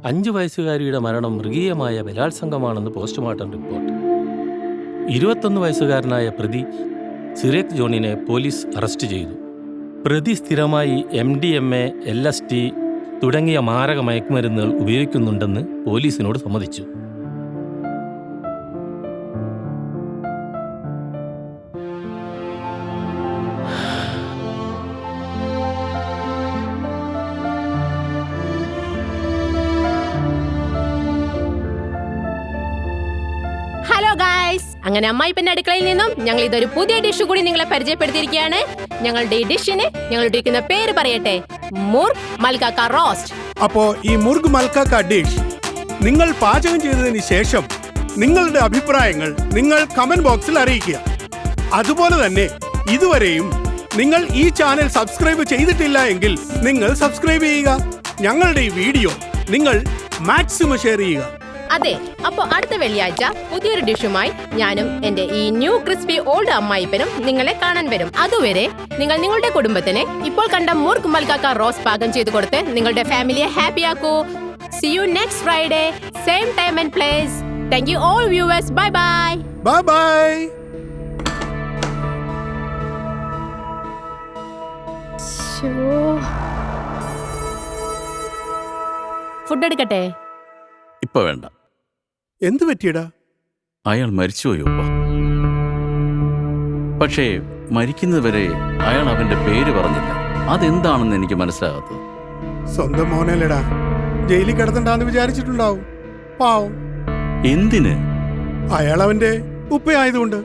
5 വയസ്സുകാരിയുടെ മരണം മൃഗീയമായ ബലാത്സംഗമാണെന്ന് postmortem report. 21 വയസ്സുകാരനായ പ്രതി സിറേക് ജോണിനെ പോലീസ് അറസ്റ്റ് ചെയ്തു. പ്രതി സ്ഥിരമായി MDMA, LSD തുടങ്ങിയ മാരക മയക്കുമരുന്നുകൾ ഉപയോഗിക്കുന്നുണ്ടെന്ന് പോലീസിനോട് സമ്മതിച്ചു. ഹലോ ഗായ്സ്, അങ്ങനെ അമ്മായിപ്പന്റെ അടുക്കളയിൽ നിന്നും ഞങ്ങൾ ഇതൊരു പുതിയ ഡിഷ് കൂടി നിങ്ങളെ പരിചയപ്പെടുത്തിയിരിക്കുകയാണ്. ഞങ്ങളുടെ ഈ ഡിഷിന് ഞങ്ങൾ ഇട്ടിരിക്കുന്ന പേര് പറയട്ടെ, മുർഗ് മൽക്കാക്ക റോസ്റ്റ്. അപ്പോ ഈ മുർഗ് മൽക്കാക്ക ഡിഷ് നിങ്ങൾ പാചകം ചെയ്തതിന് ശേഷം നിങ്ങളുടെ അഭിപ്രായങ്ങൾ നിങ്ങൾ കമന്റ് ബോക്സിൽ അറിയിക്കുക. അതുപോലെ തന്നെ ഇതുവരെയും നിങ്ങൾ ഈ ചാനൽ സബ്സ്ക്രൈബ് ചെയ്തിട്ടില്ല എങ്കിൽ നിങ്ങൾ സബ്സ്ക്രൈബ് ചെയ്യുക. ഞങ്ങളുടെ ഈ വീഡിയോ നിങ്ങൾ മാക്സിമം ഷെയർ ചെയ്യുക. അതെ, അപ്പൊ അടുത്ത വെള്ളിയാഴ്ച പുതിയൊരു ഡിഷുമായി ഞാനും എന്റെ ഈ ന്യൂ ക്രിസ്പി ഓൾഡ് അമ്മായിപ്പനും നിങ്ങളെ കാണാൻ വരും. അതുവരെ നിങ്ങൾ നിങ്ങളുടെ കുടുംബത്തിന് ഇപ്പോൾ കണ്ട മുർഗ് മൽക്കാക്ക റോസ്റ്റ് പാകം ചെയ്തു കൊടുത്ത് നിങ്ങളുടെ ഫാമിലിയെ ഹാപ്പിയാക്കൂ. See you next Friday, same time and place. Thank you all viewers. Bye bye. Bye bye. Food എടുക്കട്ടെ? ഇപ്പൊ വേണ്ട. എന്ത് പറ്റിയടാ? അയാൾ മരിച്ചുപോയോ? പക്ഷേ മരിക്കുന്നതുവരെ അയാൾ അവന്റെ പേര് പറഞ്ഞില്ല. അതെന്താണെന്ന് എനിക്ക് മനസ്സിലാകാത്തത്. സ്വന്തം മോനല്ലടാ, ജയിലിൽ കിടത്തണ്ടാന്ന് വിചാരിച്ചിട്ടുണ്ടാവും. പാവം. എന്തിന്? അയാൾ അവന്റെ ഉപ്പയായതുകൊണ്ട്.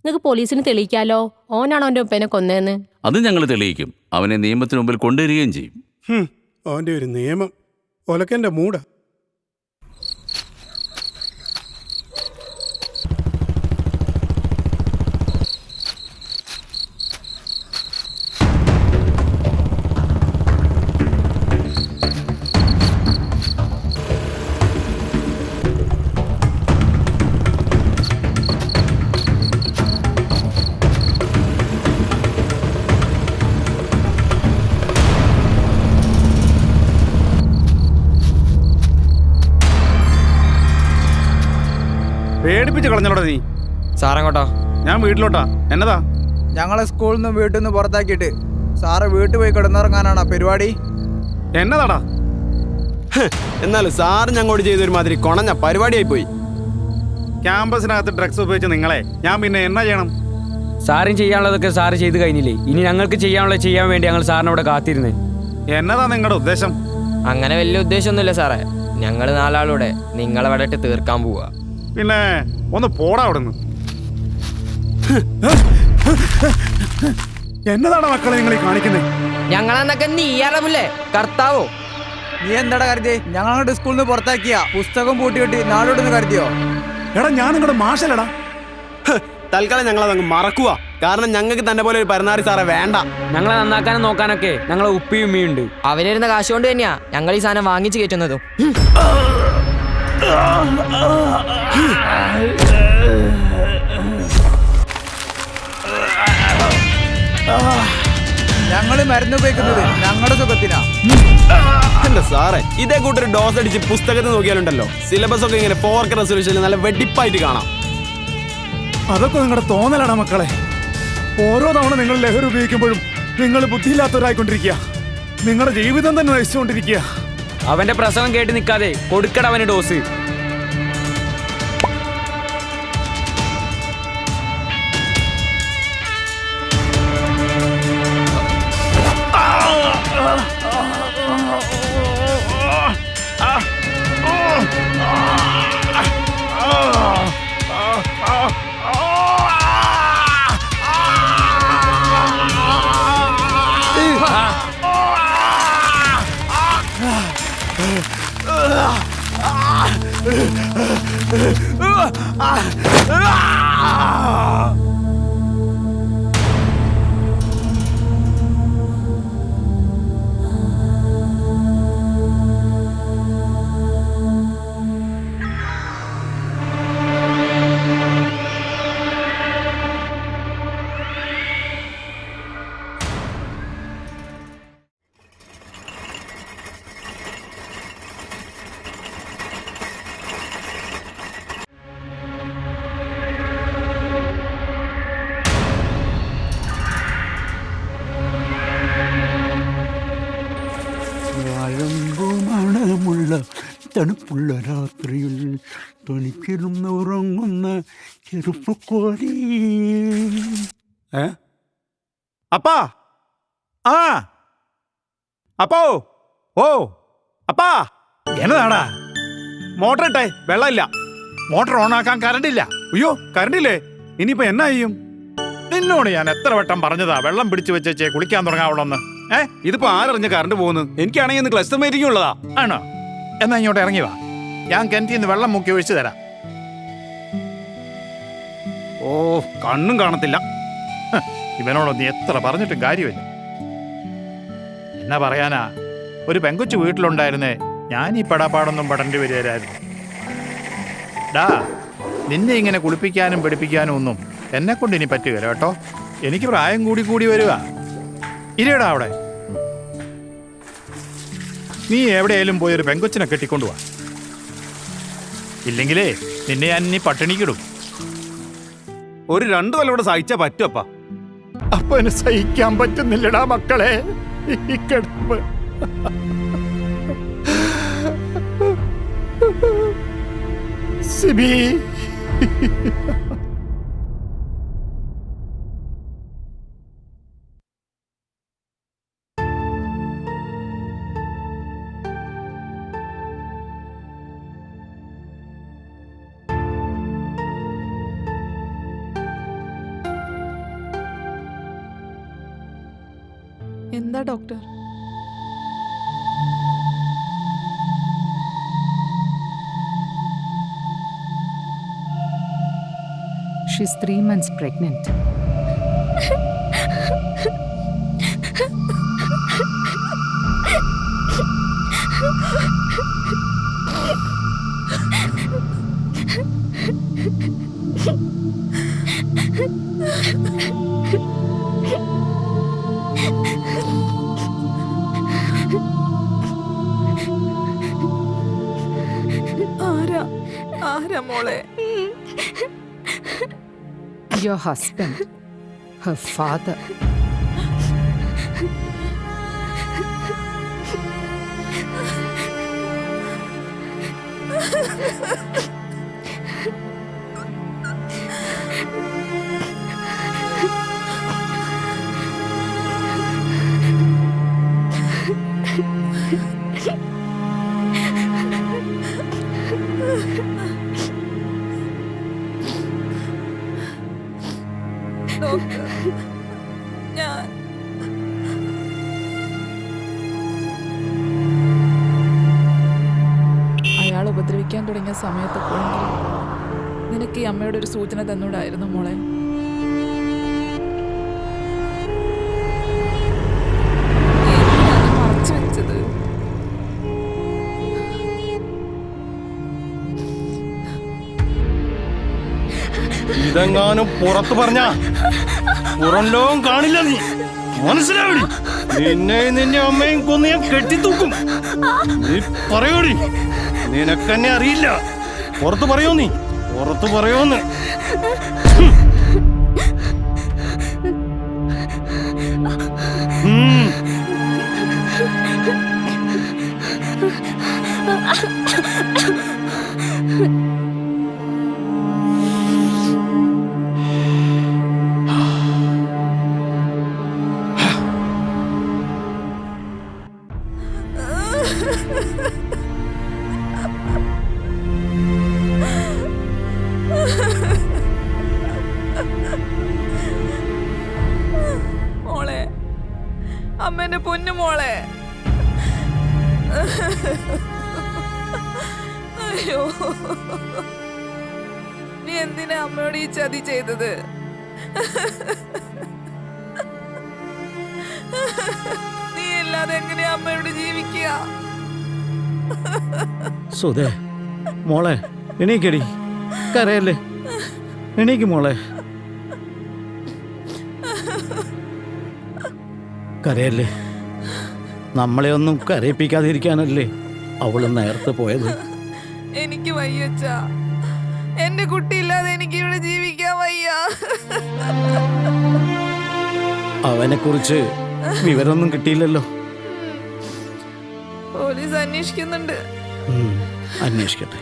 നിങ്ങൾക്ക് പോലീസിന് തെളിയിക്കാലോ, ഓനാണോ അവന്റെ ഉപ്പനെ കൊന്നതെന്ന്. അത് ഞങ്ങൾ തെളിയിക്കും. അവനെ നിയമത്തിന് മുമ്പിൽ കൊണ്ടുവരികയും ചെയ്യും. അവന്റെ ഒരു നിയമം ഒലക്കന്റെ മൂടാ. പേടിപ്പിച്ച് കളഞ്ഞോടാ നീ. സാറെങ്ങോട്ടാ? ഞാൻ വീട്ടിലോട്ടാ. എന്നതാ? ഞങ്ങളെ സ്കൂളിൽ നിന്ന് വീട്ടിൽ നിന്ന് പുറത്താക്കിയിട്ട് സാറ് വീട്ടിൽ പോയി കിടന്നിറങ്ങാനാണോ പരിപാടി? എന്നതാടാ? എന്നാലും സാറ് ഞങ്ങോട്ട് ചെയ്തൊരുമാതിരി കൊണഞ്ഞ പരിപാടിയായി പോയി. ക്യാമ്പസിനകത്ത് ഡ്രഗ്സ് ഉപയോഗിച്ച് നിങ്ങളെ ഞാൻ പിന്നെ എന്നാ ചെയ്യണം? സാറും ചെയ്യാനുള്ളതൊക്കെ സാറ് ചെയ്ത് കഴിഞ്ഞില്ലേ? ഇനി ഞങ്ങൾക്ക് ചെയ്യാനുള്ളത് ചെയ്യാൻ വേണ്ടി ഞങ്ങൾ സാറിനെ ഇവിടെ കാത്തിരുന്നേ. എന്നതാ നിങ്ങളുടെ ഉദ്ദേശം? അങ്ങനെ വലിയ ഉദ്ദേശമൊന്നുമില്ല സാറേ. ഞങ്ങൾ നാലാളൂടെ നിങ്ങളെ ഇവിടെ ഇട്ട് തീർക്കാൻ പോവാ. പിന്നെ ഒന്ന് പോടാ അവിടുന്ന്. എന്നതാണ് മക്കളെ നിങ്ങൾ ഈ കാണിക്കുന്നത്? ഞങ്ങളെന്നൊക്കെ നീ അറിയില്ലേ കർത്താവോ? നീ എന്താടാ കരുതിയേ? ഞങ്ങളങ്ങോട്ട് സ്കൂളിൽ നിന്ന് പുറത്താക്കിയ പുസ്തകം പൂട്ടിയിട്ട് നാടോടെന്ന് കരുതിയോ? എടാ ഞാൻ നിങ്ങളുടെ മാഷലടാ. തൽക്കാലം ഞങ്ങളതങ്ങ് മറക്കുക. കാരണം ഞങ്ങൾക്ക് തന്നെ പോലെ ഒരു പരനാറി സാറെ വേണ്ട. ഞങ്ങളെ നന്നാക്കാനും നോക്കാനൊക്കെ ഞങ്ങളെ ഉപ്പിയും ഉമ്മയുണ്ട്. അവരിരുന്ന കാശ് കൊണ്ട് തന്നെയാ ഞങ്ങൾ ഈ സാധനം വാങ്ങിച്ചു കയറ്റുന്നതും. ഞങ്ങള് മരുന്ന് ഉപയോഗിക്കുന്നത് ഞങ്ങളുടെ സുഖത്തിനാ. എന്റെ സാറേ, ഇതേ കൂട്ടൊരു ഡോസ് അടിച്ച് പുസ്തകത്തിൽ നോക്കിയാലുണ്ടല്ലോ സിലബസ് ഒക്കെ ഇങ്ങനെ 4K റെസൊല്യൂഷനിൽ നല്ല വെടിപ്പായിട്ട് കാണാം. അതൊക്കെ നിങ്ങളുടെ തോന്നലാണ് മക്കളെ. ഓരോ തവണ നിങ്ങൾ ലഹരി ഉപയോഗിക്കുമ്പോഴും നിങ്ങൾ ബുദ്ധിയില്ലാത്തവരായിക്കൊണ്ടിരിക്കുക. നിങ്ങളുടെ ജീവിതം തന്നെ നശിച്ചുകൊണ്ടിരിക്കുക. അവന്റെ പ്രസവം കേട്ട് നിൽക്കാതെ കൊടുക്കട അവന് ഡോസ്. തണുപ്പുള്ള രാത്രിയിൽ തനിച്ചിരുന്ന് ഉറങ്ങുന്ന ചെറുപ്പക്കോടി. അപ്പാ ആ അപ്പോ ഓ അപ്പാ എന്നതാടാ? മോട്ടർ ഇട്ടേ, വെള്ളമില്ല. മോട്ടർ ഓണാക്കാൻ കറണ്ട് ഇല്ല. അയ്യോ കറണ്ട് ഇല്ലേ? ഇനിയിപ്പോ എന്നാ ചെയ്യും? നിന്നോട് ഞാൻ എത്ര വട്ടം പറഞ്ഞതാ വെള്ളം പിടിച്ചു വെച്ചേ കുളിക്കാൻ തുടങ്ങാവുള്ളന്ന്. ഇതിപ്പോ ആരറിഞ്ഞ് കറണ്ട് പോകുന്നു? എനിക്കാണെങ്കിൽ ഇന്ന് ക്ലസ്റ്റർ മീറ്റിംഗ് ഉള്ളതാ. ആണോ? എന്നാ ഇങ്ങോട്ട് ഇറങ്ങി വാ, ഞാൻ കിണറ്റിൽ നിന്ന് വെള്ളം മുക്കി ഒഴിച്ചു തരാം. ഓ കണ്ണും കാണത്തില്ല. ഇവനോടൊന്ന് എത്ര പറഞ്ഞിട്ടും കാര്യമില്ല. എന്നാ പറയാനാ, ഒരു പെങ്കൊച്ചു വീട്ടിലുണ്ടായിരുന്നേ, ഞാൻ ഈ പെടാപ്പാടൊന്നും പെടേണ്ടി വരികയായിരുന്നു. ഡാ, നിന്നെ ഇങ്ങനെ കുളിപ്പിക്കാനും പഠിപ്പിക്കാനും ഒന്നും എന്നെ കൊണ്ട് ഇനി പറ്റുകയില്ല കേട്ടോ. എനിക്ക് പ്രായം കൂടി വരിക. ഇരിയടാ അവിടെ. നീ എവിടെയെങ്കിലും പോയി ഒരു പെങ്കൊച്ചിനെ കെട്ടിക്കൊണ്ടുവാ. ഇല്ലെങ്കിലേ നിന്നെ ഞാൻ ഇനി പട്ടിണിക്കിടും. ഒരു 2 കൊല്ലം കൂടെ സഹിച്ചാ പറ്റുമപ്പാ. അപ്പൊ എന്നെ സഹിക്കാൻ പറ്റുന്നില്ലടാ മക്കളെ ഈ കിടപ്പ്. സിബി, എന്താ ഡോക്ടർ? She's 3 months pregnant. ആരാ മോളെ? Your husband, her father. Doctor, ഞാൻ അയാൾ ഉപദ്രവിക്കാൻ തുടങ്ങിയ സമയത്തെപ്പോഴെങ്കിലും നിനക്ക് ഈ അമ്മയുടെ ഒരു സൂചന തന്നൂടായിരുന്നു മോളെ? മറച്ചു വെച്ചത്. ഇതെങ്ങാനും പുറത്തു പറഞ്ഞ പുറം ലോകം കാണില്ല. നീ മനസ്സിലാവടി? നിന്നെ അമ്മയും കൊന്ന് ഞാൻ കെട്ടിത്തൂക്കും. നീ പറയോടി? നിനക്കെന്നെ അറിയില്ല. പുറത്തു പറയോ? നീ പുറത്തു പറയോന്ന്? മോളെ, അമ്മേന്റെ പൊന്നു മോളെ. അയ്യോ, നീ എന്തിനാ അമ്മയോട് ഈ ചതി ചെയ്തത്? നീ ഇല്ലാതെ എങ്ങനെയാ അമ്മയോട് ജീവിക്കുക? സുധേ മോളെ, എണീക്കടി, കരയല്ലേ, എണീക്ക് മോളെ, കരയല്ലേ. നമ്മളെ ഒന്നും കരയിപ്പിക്കാതിരിക്കാനല്ലേ അവള് നേരത്തെ പോയത്. എനിക്ക് വയ്യച്ചാ, എന്റെ കുട്ടിയില്ലാതെ എനിക്ക് ഇവിടെ ജീവിക്കാൻ വയ്യ. അവനെ കുറിച്ച് വിവരമൊന്നും കിട്ടിയില്ലല്ലോ. പോലീസ് അന്വേഷിക്കുന്നുണ്ട്. അന്വേഷിക്കട്ടെ.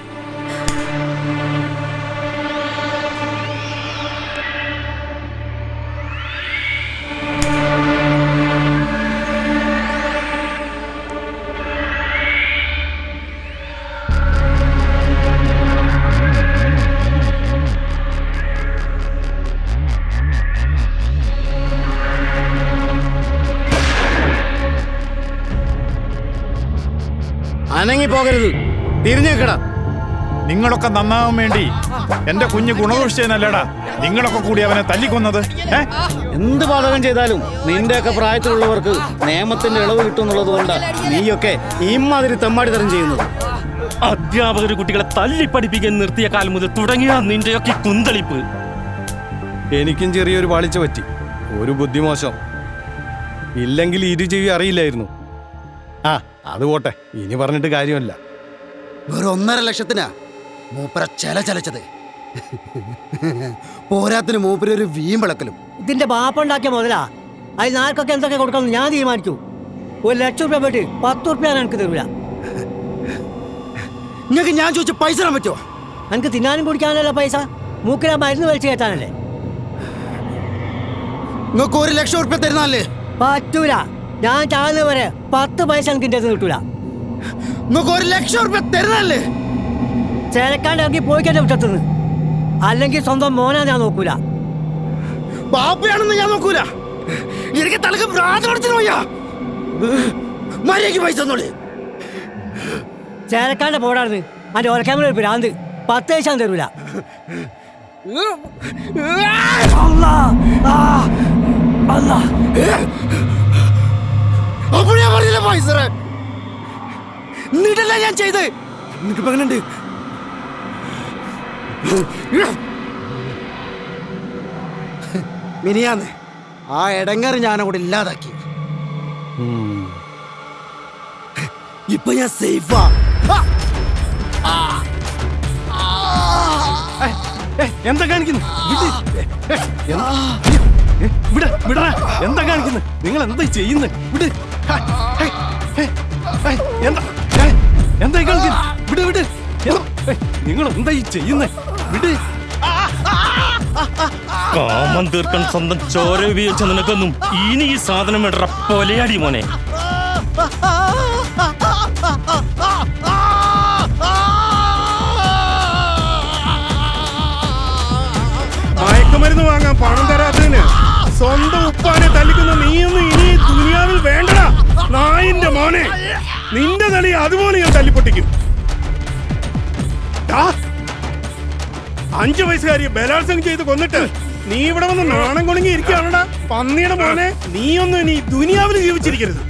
അനങ്ങി പോകരുത്, തിരിഞ്ഞു നിൽക്കടാ. നിങ്ങളൊക്കെ നന്നാവാൻ വേണ്ടി എന്റെ കുഞ്ഞ് ഗുണദോഷിച്ചതിനല്ലടാ നിങ്ങളൊക്കെ കൂടി അവനെ തല്ലിക്കൊന്നത്. എന്ത് പാതകം ചെയ്താലും നിന്റെയൊക്കെ പ്രായത്തിലുള്ളവർക്ക് നിയമത്തിന്റെ ഇളവ് കിട്ടുന്നുള്ളത് കൊണ്ടാ നീയൊക്കെ ഇമാതിരി തെമ്മാടിത്തരം ചെയ്യുന്നത്. അധ്യാപകർ കുട്ടികളെ തല്ലി പഠിപ്പിക്കാൻ നിർത്തിയ കാലം മുതൽ തുടങ്ങിയ നിന്റെയൊക്കെ കുന്തളിപ്പ്. എനിക്കും ചെറിയൊരു പാളിച്ച പറ്റി, ഒരു ബുദ്ധിമോശം. ഇല്ലെങ്കിൽ ഇരുചെവി അറിയില്ലായിരുന്നു. ആ അത് പോട്ടെ, ഇനി പറഞ്ഞിട്ട് കാര്യമല്ല. വെറും 1.5 ലക്ഷത്തിനാ മൂപ്പര ചലച്ചത്. പോരാത്തിന് മൂപ്പര് ഒരു വീമ്പിളക്കലും. ഇതിന്റെ ബാപ്പുണ്ടാക്കിയ മുതലാ. അതിന് ആർക്കൊക്കെ എന്തൊക്കെ കൊടുക്കണം ഞാൻ തീരുമാനിച്ചു. 1 ലക്ഷം രൂപ പോയിട്ട് 10 ഉറുപ്പ്യ എനിക്ക് തരൂല. നിങ്ങൾക്ക് ഞാൻ ചോദിച്ച പൈസ തരാൻ പറ്റുമോ? എനിക്ക് തിന്നാനും കുടിക്കാനല്ല പൈസ, മൂക്കിലാ മരുന്ന് വലിച്ചു കയറ്റാനല്ലേ. നിങ്ങൾക്ക് 1 ലക്ഷം ഉറുപ്പ്യ തരുന്നല്ലേ? പറ്റൂല. ഞാൻ ചാകുന്ന വരെ 10 പൈസ എനിക്ക് ഇന്റെ കിട്ടൂല. നിങ്ങൾക്ക് 1 ലക്ഷം ഉറുപ്പ്യ തരുന്നല്ലേ? ചേലക്കാണ്ട് ഇറങ്ങി പോയിക്കട്ടെ വിട്ടത്തുനിന്ന്. അല്ലെങ്കിൽ സ്വന്തം മോനാ ഞാൻ നോക്കൂല. ബാപ്പയാണെന്ന് ഞാൻ നോക്കൂല. എനിക്ക് തലക്ക് പ്രാർത്ഥന പോയാ മര്യാദയ്ക്ക് പൈസ തന്നോളി. ചേലക്കാണ്ട് പോടാർന്ന് അതിന്റെ ഓലക്കാമറ ഒരു ഭ്രാന്ത്. 10 പൈസ തരൂല. അപ്പോഴാ പറഞ്ഞില്ല പൈസ എന്നിട്ടല്ല ഞാൻ ചെയ്ത്. നിനക്ക് പകലുണ്ട്. മിനിയാന്ന് ആ ഇടങ്ങറ് ഞാനവിടെ ഇല്ലാതാക്കി. ഇപ്പൊ ഞാൻ സേഫാ. എന്താ കാണിക്കുന്നു? എന്താ കാണിക്കുന്നത്? നിങ്ങൾ എന്താ ചെയ്യുന്നത്? വിട്. എന്താ കളിക്കുന്നത്? വിട് വിട്. നിങ്ങൾ എന്താ ചെയ്യുന്നത്? വിട്. കാമം തീർക്കാൻ സ്വന്തം ചോര ഉപയോഗിച്ച നിനക്കൊന്നും ഇനി ഈ സാധനം ഇടറ പൊലയാടി മോനെ. മയക്കുമരുന്ന് വാങ്ങാൻ പണം തരാത്തതിന് സ്വന്തം ഉപ്പാനെ തല്ലിക്കുന്ന നീയൊന്നും ഇനി ദുനിയാവിൽ വേണ്ടടാ. നായിന്റെ മോനെ, നിന്റെ തലി അതുപോലെ ഞാൻ തല്ലിപ്പൊട്ടിക്കും. 5 വയസ്സുകാരിയെ ബലാത്സംഗം ചെയ്ത് കൊന്നിട്ട് നീ ഇവിടെ വന്ന് നാണം കൊണങ്ങി ഇരിക്കുകയാണടാ പന്നിയുടെ മോനെ. നീയൊന്നും ഇനി ദുനിയാവിൽ ജീവിച്ചിരിക്കരുത്.